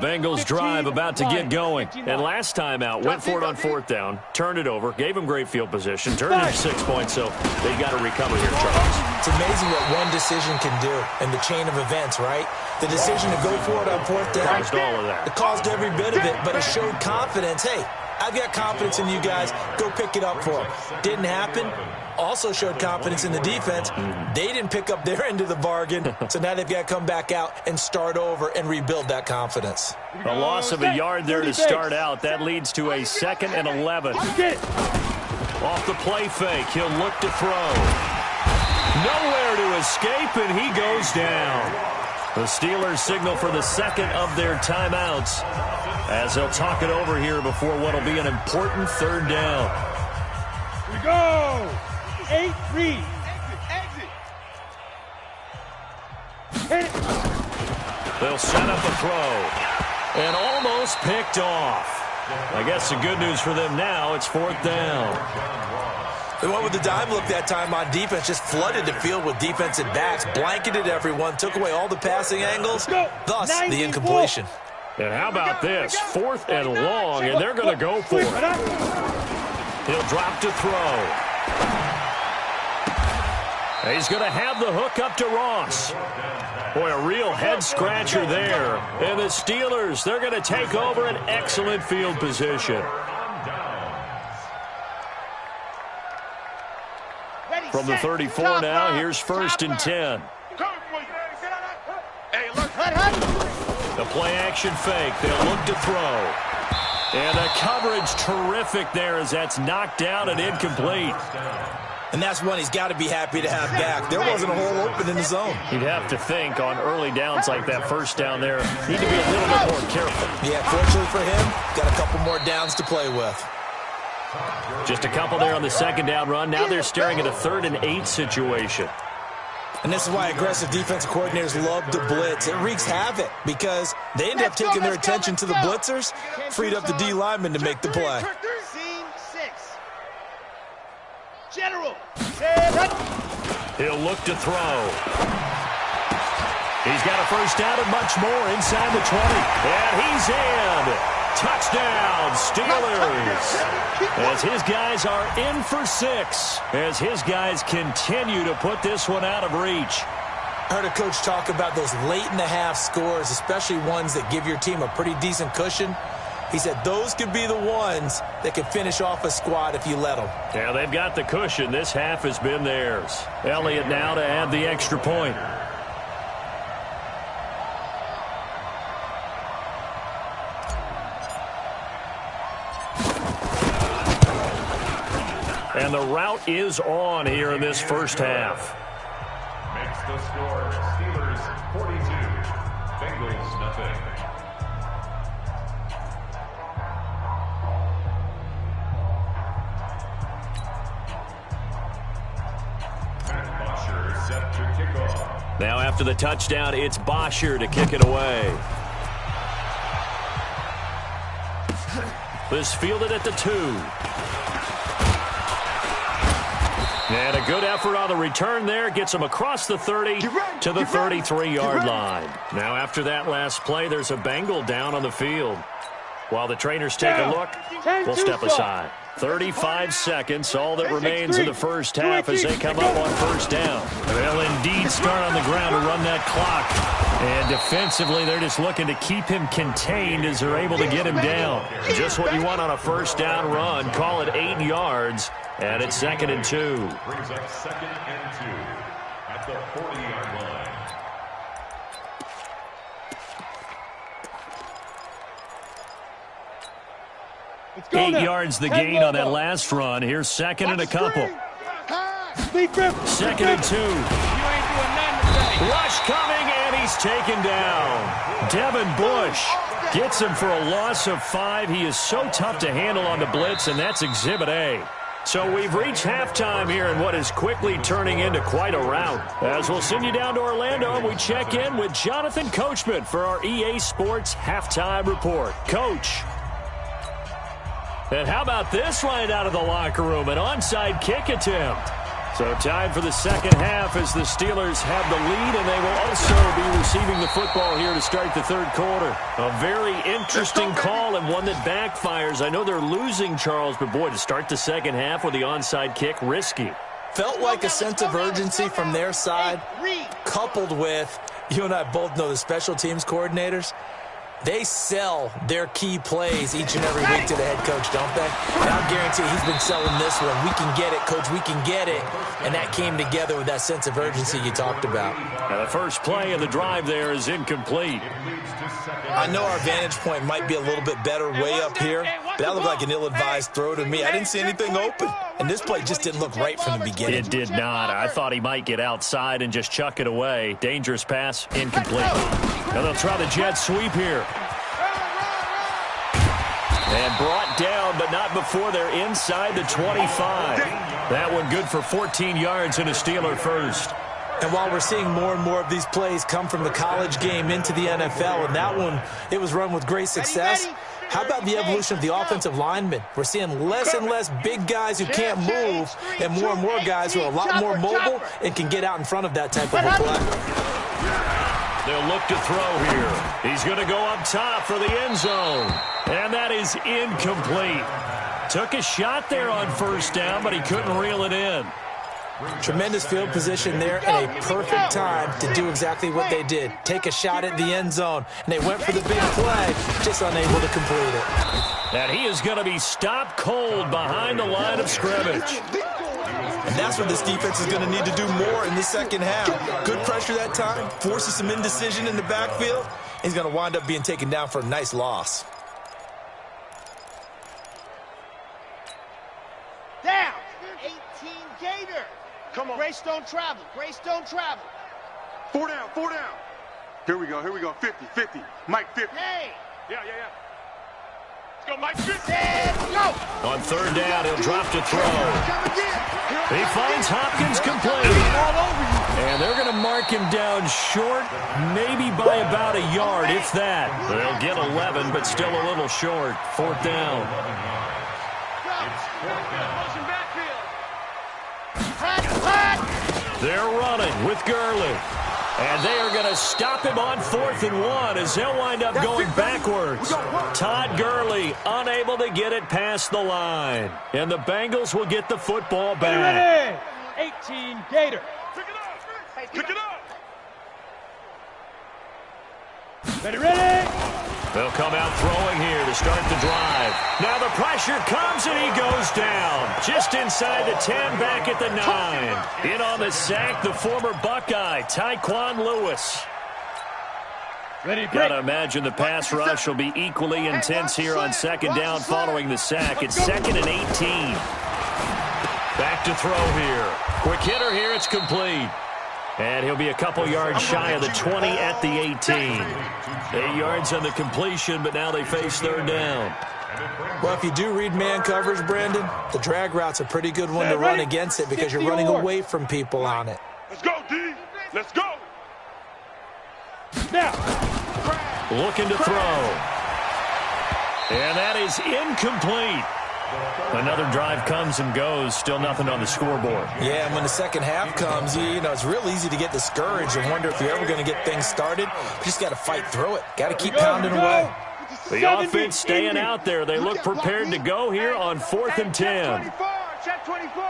Bengals drive about to get going. And last time out, went for it on 4th down, turned it over, gave them great field position, turned it into 6 points, so they've got to recover here, Charles. It's amazing what one decision can do in the chain of events, right? The decision to go for it on 4th down. Caused all of that. It caused every bit of it, but it showed confidence. Hey, I've got confidence in you guys. Go pick it up for them. Didn't happen. Also showed confidence in the defense. They didn't pick up their end of the bargain, so now they've got to come back out and start over and rebuild that confidence. A loss of a yard there to start out. That leads to a 2nd and 11. Off the play fake, he'll look to throw. Nowhere to escape, and he goes down. The Steelers signal for the second of their timeouts as they'll talk it over here before what will be an important 3rd down. We go. 8 read. Exit. Hit it. They'll set up a throw. And almost picked off. I guess the good news for them now, it's 4th down. They went with the dime look that time on defense, just flooded the field with defensive backs, blanketed everyone, took away all the passing angles, thus the incompletion. And how about this? 4th and long, and they're going to go for it. He'll drop to throw. He's going to have the hook up to Ross. Boy, a real head-scratcher there. And the Steelers, they're going to take over an excellent field position. From the 34 now, here's 1st and 10. The play-action fake. They'll look to throw. And the coverage terrific there as that's knocked down and incomplete. And that's one he's got to be happy to have back. There wasn't a hole open in the zone. You'd have to think on early downs like that 1st down there, need to be a little bit more careful. Yeah, fortunately for him, got a couple more downs to play with. Just a couple there on the 2nd down run. Now they're staring at a 3rd and 8 situation. And this is why aggressive defensive coordinators love to blitz. It wreaks havoc because they end up taking their attention to the blitzers, freed up the D lineman to make the play. Scene 6. General. He'll look to throw. He's got a 1st down and much more inside the 20. And he's in. Touchdown, Steelers. As his guys are in for 6. As his guys continue to put this one out of reach. I heard a coach talk about those late-in-the-half scores, especially ones that give your team a pretty decent cushion. He said those could be the ones that could finish off a squad if you let them. Yeah, they've got the cushion. This half has been theirs. Elliott now to add the extra point. And the route is on here in this 1st half. Makes the score Steelers 42, Bengals nothing. Set to kick off. Now after the touchdown, it's Bosher to kick it away. This fielded at the 2. And a good effort on the return there. Gets him across the 30 to the 33-yard line. Now after that last play, there's a Bengal down on the field. While the trainers take a look, we'll step aside. 35 seconds, all that remains in the 1st half as they come up on 1st down. They'll indeed start on the ground to run that clock. And defensively, they're just looking to keep him contained as they're able to get him down. Just what you want on a 1st down run. Call it 8 yards, and it's 2nd and 2. Brings up 2nd and 2 at the 40-yard line. Go 8 now. yards the gain on that last run. Here's 2nd and a couple. 2nd and 2. You ain't doing nothing today. Rush coming, and he's taken down. Devin Bush gets him for a loss of 5. He is so tough to handle on the blitz, and that's Exhibit A. So we've reached halftime here in what is quickly turning into quite a rout. As we'll send you down to Orlando, and we check in with Jonathan Coachman for our EA Sports Halftime Report. Coach. And how about this right out of the locker room? An onside kick attempt. So So tied for the second half as the Steelers have the lead, and they will also be receiving the football here to start the third quarter. A very interesting call and one that backfires. I know they're losing, Charles, but boy, to start the second half with the onside kick, risky. Felt like a sense of urgency from their side, coupled with, you and I both know the special teams coordinators, they sell their key plays each and every week to the head coach, don't they? And I guarantee he's been selling this one. We can get it, coach, we can get it. And that came together with that sense of urgency you talked about. Now the first play of the drive there is incomplete. I know our vantage point might be a little bit better way up here, but that looked like an ill-advised throw to me. I didn't see anything open, and this play just didn't look right from the beginning. It did not. I thought he might get outside and just chuck it away. Dangerous pass, incomplete. Now they'll try the jet sweep here. And brought down, but not before they're inside the 25. That one good for 14 yards and a Steeler first. And while we're seeing more and more of these plays come from the college game into the NFL, and that one, it was run with great success, how about the evolution of the offensive linemen? We're seeing less and less big guys who can't move and more guys who are a lot more mobile and can get out in front of that type of a play. They'll look to throw here. He's going to go up top for the end zone. And that is incomplete. Took a shot there on first down, but he couldn't reel it in. Tremendous field position there and a perfect time to do exactly what they did. Take a shot at the end zone. And they went for the big play, just unable to complete it. And he is going to be stopped cold behind the line of scrimmage. And that's what this defense is going to need to do more in the second half. Good pressure that time, forces some indecision in the backfield. He's going to wind up being taken down for a nice loss. Down. 18 Gator. Come on. Grace don't travel. Grace don't travel. 4 down, 4 down. Here we go, 50, 50. Mike 50. Hey. Yeah. Let's go, Mike. Go. On third down, he'll drop to throw. He finds Hopkins complete. And they're going to mark him down short, maybe by about a yard, if that. They'll get 11, but still a little short. Fourth down. They're running with Gurley. And they are going to stop him on 4th and 1 as they'll wind up going backwards. Todd Gurley unable to get it past the line. And the Bengals will get the football back. 18 Gator. Pick it up. Ready. They'll come out throwing here to start the drive. Now the pressure comes and he goes down. Just inside the 10, back at the 9. In on the sack, the former Buckeye, Tyquan Lewis. Got to imagine the pass rush will be equally intense here on second down following the sack. It's 2nd and 18. Back to throw here. Quick hitter here, it's complete. And he'll be a couple yards shy of the 20 at the 18. 8 yards on the completion, but now they face third down. Well, if you do read man coverage, Brandon, the drag route's a pretty good one to run against it because you're running away from people on it. Let's go, D. Let's go. Now. Looking to throw. And that is incomplete. Another drive comes and goes. Still nothing on the scoreboard. Yeah, and when the second half comes, you know, it's real easy to get discouraged and wonder if you're ever going to get things started. You just got to fight through it. Got to keep pounding away. The offense staying out there. They look prepared to go here on 4th and 10. Check 24.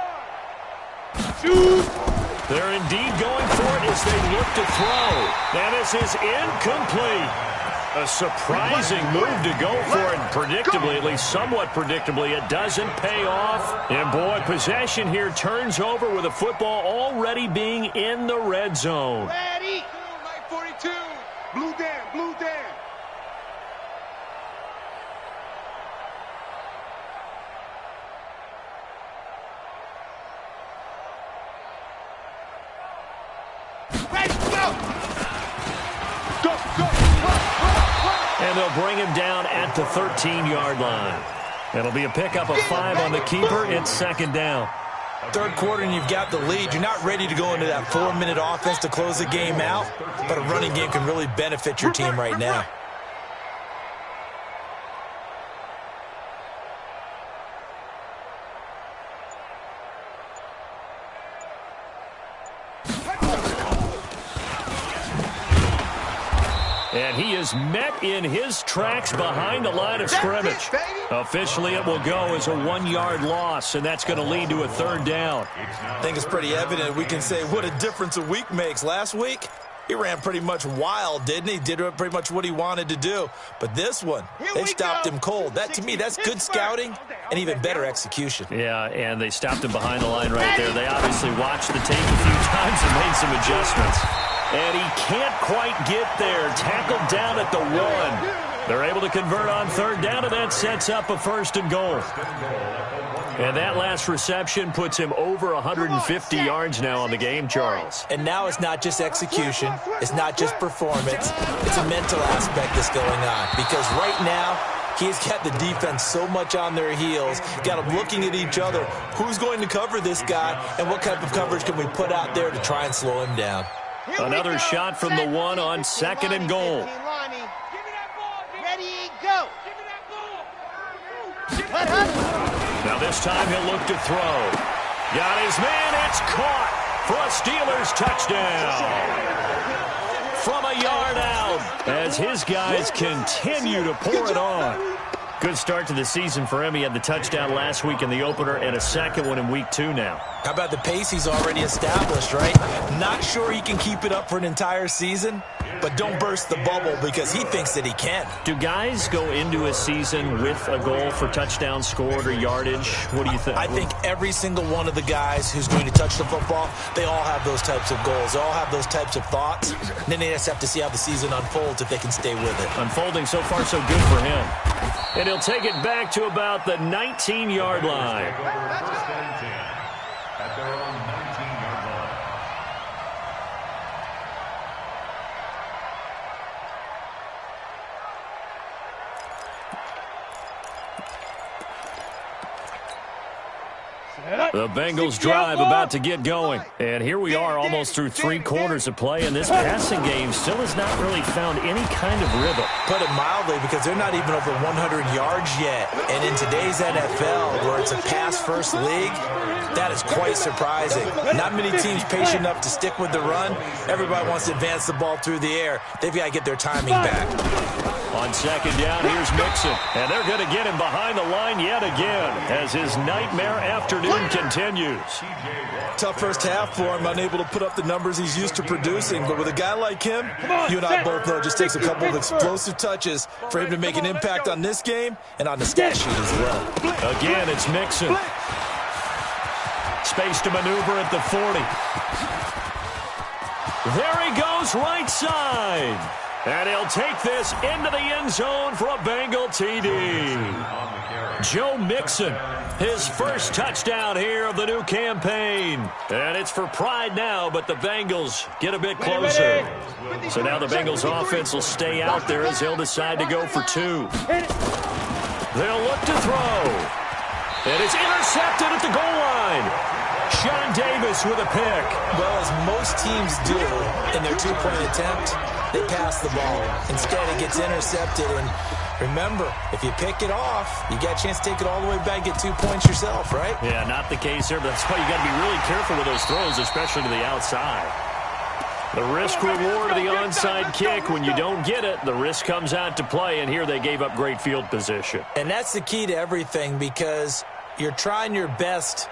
They're indeed going for it as they look to throw. Now this is incomplete. A surprising move to go for it. Predictably, at least somewhat predictably, it doesn't pay off. And boy, possession here turns over with the football already being in the red zone. Ready. Mike 42. Blue Dan. And they'll bring him down at the 13-yard line. It'll be a pickup of 5 on the keeper. It's second down. Third quarter and you've got the lead. You're not ready to go into that 4-minute offense to close the game out, but a running game can really benefit your team right now. And he is met in his tracks behind the line of scrimmage. Officially, it will go as a 1-yard loss, and that's going to lead to a 3rd down. I think it's pretty evident. We can say what a difference a week makes. Last week, he ran pretty much wild, didn't he? Did pretty much what he wanted to do. But this one, they stopped him cold. That, to me, that's good scouting and even better execution. Yeah, and they stopped him behind the line right there. They obviously watched the tape a few times and made some adjustments. And he can't quite get there. Tackled down at the 1. They're able to convert on 3rd down, and that sets up a 1st and goal. And that last reception puts him over 150 yards now on the game, Charles. And now it's not just execution. It's not just performance. It's a mental aspect that's going on. Because right now, he's got the defense so much on their heels, got them looking at each other. Who's going to cover this guy, and what type of coverage can we put out there to try and slow him down? Another shot from the 1 on 2nd and goal. Ready, go. Now this time he'll look to throw. Got his man. It's caught for a Steelers touchdown. From a yard out as his guys continue to pour it on. Good start to the season for him. He had the touchdown last week in the opener and a 2nd one in week 2 now. How about the pace he's already established, right? Not sure he can keep it up for an entire season, but don't burst the bubble because he thinks that he can. Do guys go into a season with a goal for touchdown scored or yardage? What do you think? I think every single one of the guys who's going to touch the football, they all have those types of goals. They all have those types of thoughts. And then they just have to see how the season unfolds if they can stay with it. Unfolding so far so good for him. And he'll take it back to about the 19-yard line. First and 10 at their own 19-yard line. The Bengals drive about to get going. And here we are almost through 3 quarters of play, and this passing game still has not really found any kind of rhythm. Put it mildly, because they're not even over 100 yards yet. And in today's NFL, where it's a pass-first league, that is quite surprising. Not many teams patient enough to stick with the run. Everybody wants to advance the ball through the air. They've got to get their timing back. On 2nd down, here's Mixon. And they're going to get him behind the line yet again as his nightmare afternoon continues. Tough first half for him, unable to put up the numbers he's used to producing. But with a guy like him, you and I both know it just takes a couple of explosive touches for him to make an impact on this game and on the stat sheet as well. Again, it's Mixon. Space to maneuver at the 40. There he goes, right side. And he'll take this into the end zone for a Bengal TD. Joe Mixon, his first touchdown here of the new campaign. And it's for pride now, but the Bengals get a bit closer. So now the Bengals offense will stay out there as they'll decide to go for 2. They'll look to throw. And it's intercepted at the goal line. Sean Davis with a pick. Well, as most teams do in their 2-point attempt, they pass the ball. Instead, it gets intercepted. And remember, if you pick it off, you got a chance to take it all the way back, get 2 points yourself, right? Yeah, not the case here, but that's why you got to be really careful with those throws, especially to the outside. The risk-reward of the onside kick, when you don't get it, the risk comes out to play, and here they gave up great field position. And that's the key to everything, because you're trying your best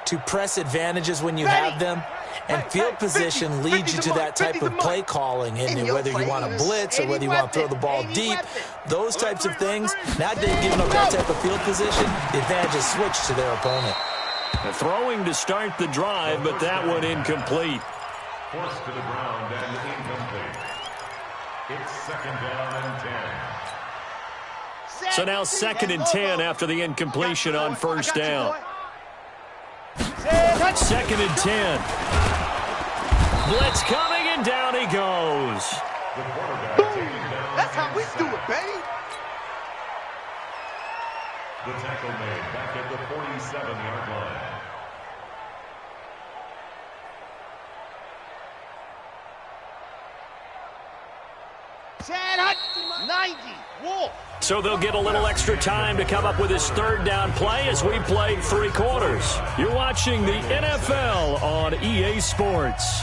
to press advantages when you have them, and field position leads you to that type of play calling, and whether you want to blitz or whether you want to throw the ball deep, those types of things. Now that they've given up that type of field position, the advantage is switched to their opponent. Throwing to start the drive, but that one incomplete. Forced to the ground and incomplete. It's 2nd down and 10. So now 2nd and 10 after the incompletion on 1st down. 2nd and 10. Blitz coming, and down he goes. The quarterback taken down. That's how we do it, baby. The tackle made back at the 47-yard line. Set, hut. 90. Wolf. So they'll get a little extra time to come up with his third down play as we played 3 quarters. You're watching the NFL on EA Sports.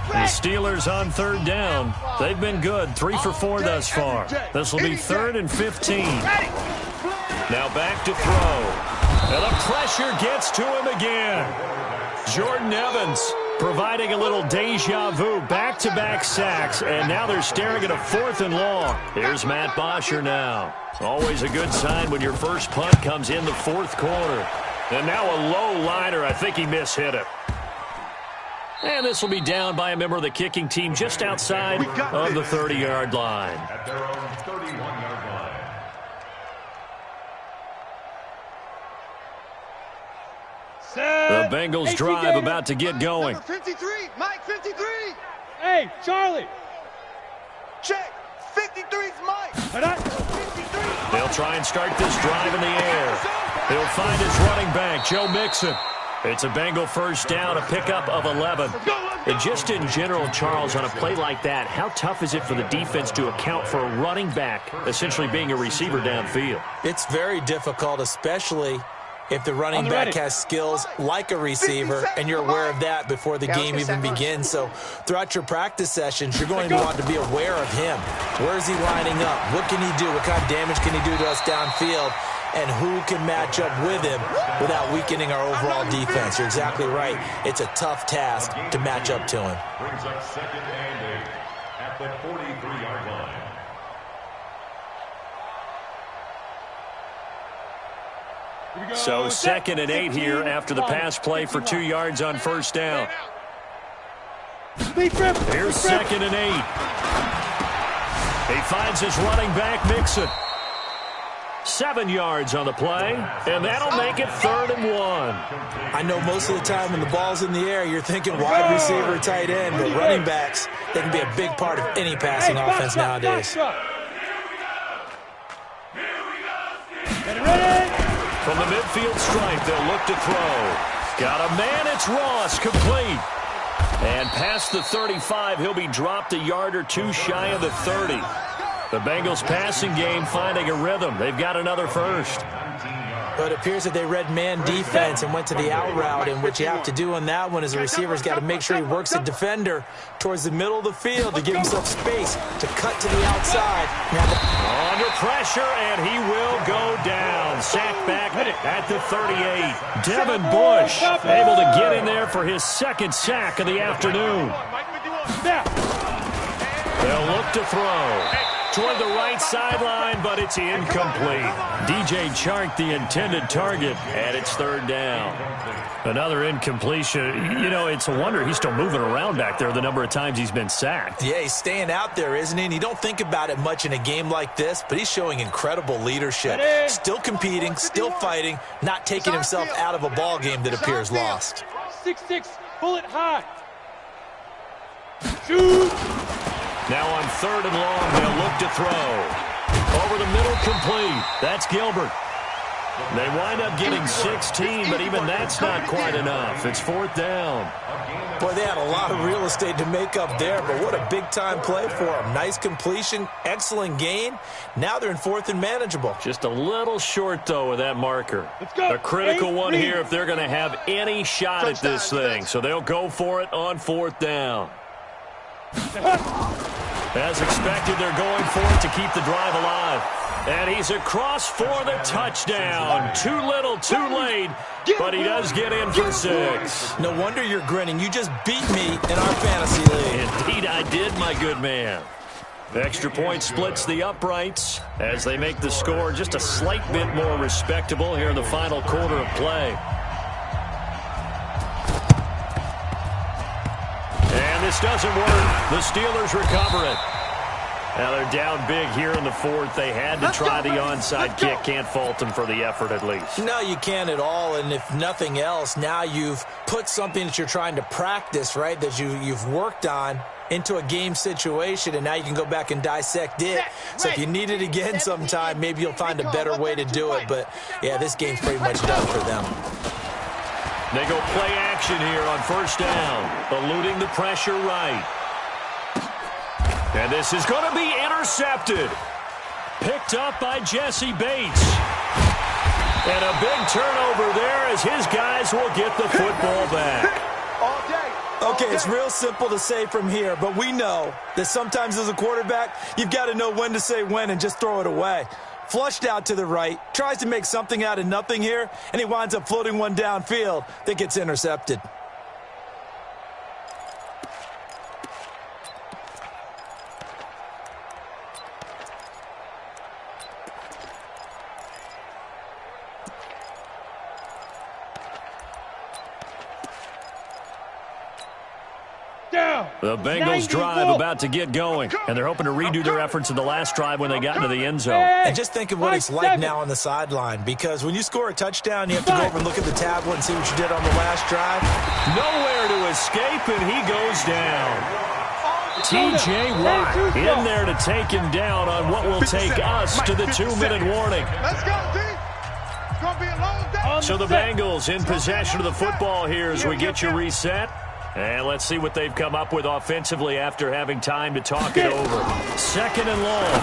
The Steelers on third down. They've been good, 3 for 4 thus far. This will be 3rd and 15. Now back to throw. And the pressure gets to him again. Jordan Evans providing a little deja vu, back-to-back sacks, and now they're staring at a 4th and long. Here's Matt Bosher now. Always a good sign when your first punt comes in the 4th quarter. And now a low liner. I think he mishit it. And this will be down by a member of the kicking team just outside of the 30-yard line. At their own 31-yard line. The Bengals drive about to get going. Number 53, Mike 53. Hey, Charlie. Check. 53's Mike. 53. They'll try and start this drive in the air. He'll find his running back, Joe Mixon. It's a Bengal first down, a pickup of 11. And just in general, Charles, on a play like that, how tough is it for the defense to account for a running back essentially being a receiver downfield? It's very difficult, especially if the running back has skills like a receiver, and you're aware of that before the game even begins. So throughout your practice sessions, you're going to want to be aware of him. Where is he lining up? What can he do? What kind of damage can he do to us downfield? And who can match up with him without weakening our overall defense? You're exactly right. It's a tough task to match up to him. Brings up 2nd and 8 at the 43-yard line. So 2nd and 8 here after the pass play for 2 yards on first down. Here's 2nd and 8. He finds his running back, Mixon. 7 yards on the play, and that'll make it 3rd and 1. I know most of the time when the ball's in the air, you're thinking wide receiver, tight end, but running backs, they can be a big part of any passing offense nowadays. From the midfield stripe, they'll look to throw. Got a man, it's Ross, complete. And past the 35, he'll be dropped a yard or 2 shy of the 30. The Bengals passing game finding a rhythm. They've got another first. But it appears that they read man defense and went to the out route, and what you have to do on that one is the receiver's got to make sure he works the defender towards the middle of the field to give himself space to cut to the outside. Under pressure, and he will go down. Sacked back at the 38. Devin Bush able to get in there for his 2nd sack of the afternoon. They'll look to throw toward the right sideline, but it's incomplete. DJ Chark, the intended target, and it's 3rd down. Another incompletion. You know, it's a wonder he's still moving around back there the number of times he's been sacked. Yeah, he's staying out there, isn't he? And you don't think about it much in a game like this, but he's showing incredible leadership. Still competing, still fighting, not taking himself out of a ball game that appears lost. 6-6, bullet high. Shoot! Now on 3rd and long, they'll look to throw. Over the middle, complete. That's Gilbert. They wind up getting 16, but even that's not quite enough. It's 4th down. Boy, they had a lot of real estate to make up there, but what a big-time play for them. Nice completion, excellent gain. Now they're in 4th and manageable. Just a little short, though, with that marker. A critical one here if they're going to have any shot at this thing. So they'll go for it on 4th down. As expected, they're going for it to keep the drive alive. And he's across for the touchdown. Too little, too late, but he does get in for 6. No wonder you're grinning. You just beat me in our fantasy league. Indeed, I did, my good man. The extra point splits the uprights as they make the score just a slight bit more respectable here in the final quarter of play. And this doesn't work. The Steelers recover it. Now they're down big here in the fourth. They had to try the onside kick. Can't fault them for the effort at least. No, you can't at all. And if nothing else, now you've put something that you're trying to practice, right, that you've worked on into a game situation, and now you can go back and dissect it. So if you need it again sometime, maybe you'll find a better way to do it. But, yeah, this game's pretty much done for them. They go play action here on first down, eluding the pressure right. And this is going to be intercepted. Picked up by Jesse Bates. And a big turnover there as his guys will get the football back. Okay, it's real simple to say from here, but we know that sometimes as a quarterback, you've got to know when to say when and just throw it away. Flushed out to the right, tries to make something out of nothing here, and he winds up floating one downfield that gets intercepted. The Bengals drive about to get going, and they're hoping to redo their efforts in the last drive when they got into the end zone. And just think of what it's like now on the sideline, because when you score a touchdown, you have to go over and look at the tablet and see what you did on the last drive. Nowhere to escape, and he goes down. T.J. Watt in there to take him down on what will take us to the 2-minute warning. Let's go, D. It's going to be a long day. So the Bengals in possession of the football here as we get you reset. And let's see what they've come up with offensively after having time to talk it over. Second and long.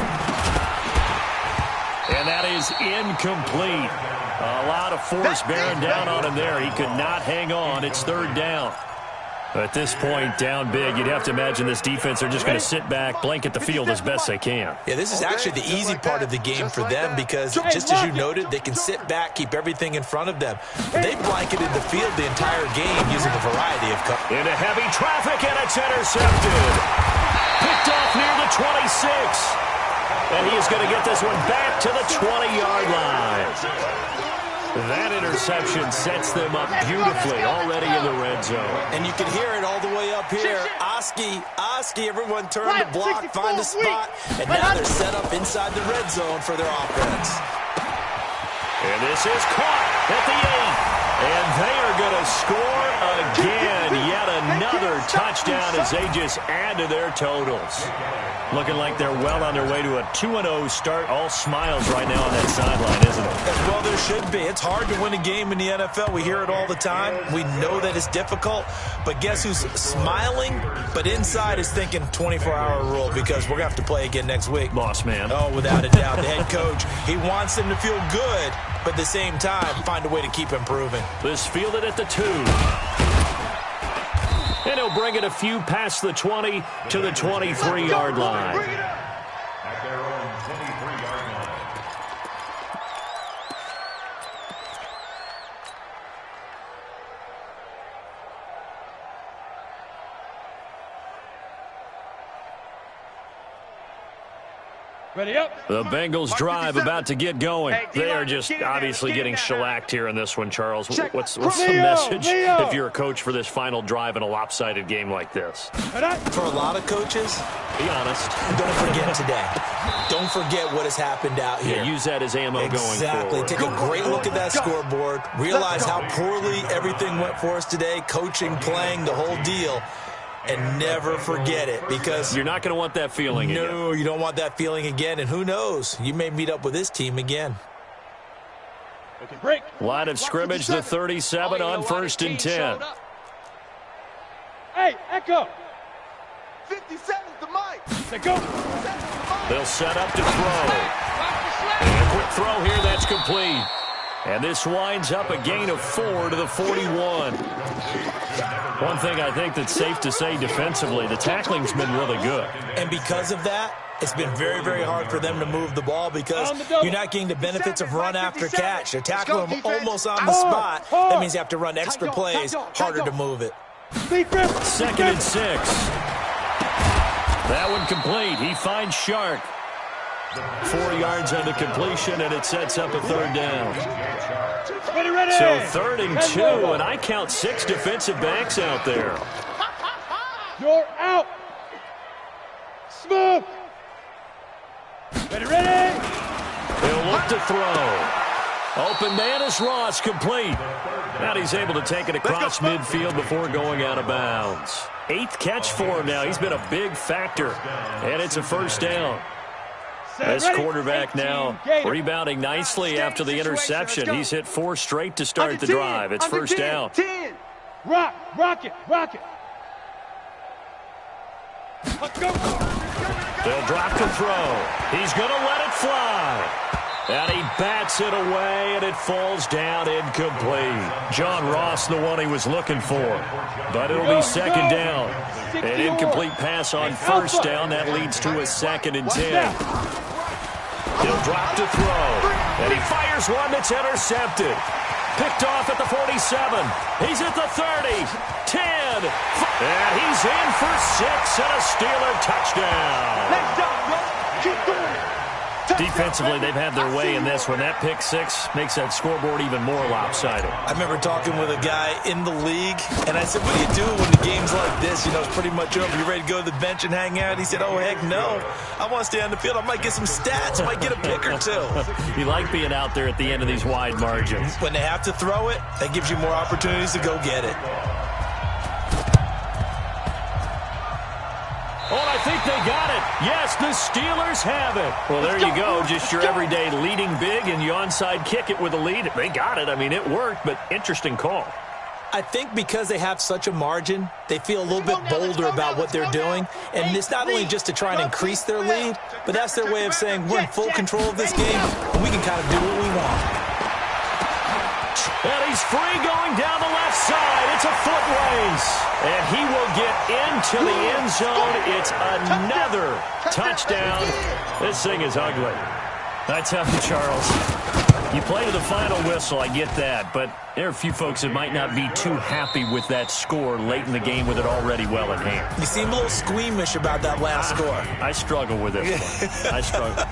And that is incomplete. A lot of force bearing down on him there. He could not hang on. It's third down. At this point, down big, you'd have to imagine this defense are just going to sit back, blanket the field as best they can. Yeah, this is actually the easy part of the game for them because, just as you noted, they can sit back, keep everything in front of them. They blanketed the field the entire game using a variety of coverage. Into heavy traffic, and it's intercepted. Picked off near the 26. And he is going to get this one back to the 20-yard line. That interception sets them up beautifully already in the red zone. And you can hear it all the way up here. Oski, everyone turn to block, find a spot, and now they're set up inside the red zone for their offense. And this is caught at the 8. And they are going to score again. Yet another touchdown as they just add to their totals. Looking like they're well on their way to a 2-0 start. All smiles right now on that sideline, isn't it? Well, there should be. It's hard to win a game in the NFL. We hear it all the time. We know that it's difficult. But guess who's smiling? But inside is thinking 24-hour rule because we're going to have to play again next week. Boss man. Oh, without a doubt. The head coach, he wants them to feel good, but at the same time, find a way to keep improving. This fielded at the 2. And he'll bring it a few past the 20 to the 23-yard line. At their own 23-yard line. Ready up. The Bengals drive about to get going. They are just obviously getting shellacked here in this one, Charles. What's the message if you're a coach for this final drive in a lopsided game like this? For a lot of coaches, be honest. Don't forget today. Don't forget what has happened out here. Yeah, use that as ammo going forward. Exactly. Take a great look at that scoreboard. Realize how poorly everything went for us today. Coaching, playing, the whole deal. And never forget it because you're not going to want that feeling again. No, you don't want that feeling again. And who knows? You may meet up with this team again. Line of scrimmage, the 37 on first and 10. Hey, Echo. 57's the mic. They go. They'll set up to throw. And a quick throw here, that's complete. And this winds up a gain of 4 to the 41. One thing I think that's safe to say defensively, the tackling's been really good. And because of that, it's been very, very hard for them to move the ball because you're not getting the benefits of run after catch. They're tackling them almost on the spot. That means you have to run extra plays, harder to move it. Second and 6. That one complete. He finds Shark. 4 yards on the completion, and it sets up a third down. So third and 2, and I count 6 defensive backs out there. You're out. Smooth. Ready? He'll look to throw. Open man is Ross, complete. Now he's able to take it across midfield before going out of bounds. 8th catch for him now. He's been a big factor. And it's a first down. This quarterback now rebounding nicely after the interception. He's hit 4 straight to start the drive. It's first down. 10. Rock it. They'll drop to throw. He's going to let it fly. And he bats it away, and it falls down incomplete. John Ross, the one he was looking for. But it'll be second down. An incomplete pass on first down. That leads to a 2nd and 10. He'll drop to throw. And he fires one that's intercepted. Picked off at the 47. He's at the 30. 10. And he's in for 6 and a Steeler touchdown. Next up, bro. Keep doing it. Defensively, they've had their way in this one. That pick 6 makes that scoreboard even more lopsided. I remember talking with a guy in the league, and I said, what do you do when the game's like this? You know, it's pretty much over. You ready to go to the bench and hang out? He said, oh, heck no. I want to stay on the field. I might get some stats. I might get a pick or 2. You like being out there at the end of these wide margins. When they have to throw it, that gives you more opportunities to go get it. Oh, I think they got it. Yes, the Steelers have it. Well, there you go. Just your everyday leading big, and you onside kick it with a lead. They got it. I mean, it worked, but interesting call. I think because they have such a margin, they feel a little bit bolder about what they're doing. And it's not only just to try and increase their lead, but that's their way of saying we're in full control of this game, and we can kind of do what we want. And he's free going down the left side. It's a foot race. And he will get into the end zone. It's another touchdown. This thing is ugly. I tell you, Charles, you play to the final whistle, I get that. But there are a few folks that might not be too happy with that score late in the game with it already well in hand. You seem a little squeamish about that last score. I struggle with this one. I struggle.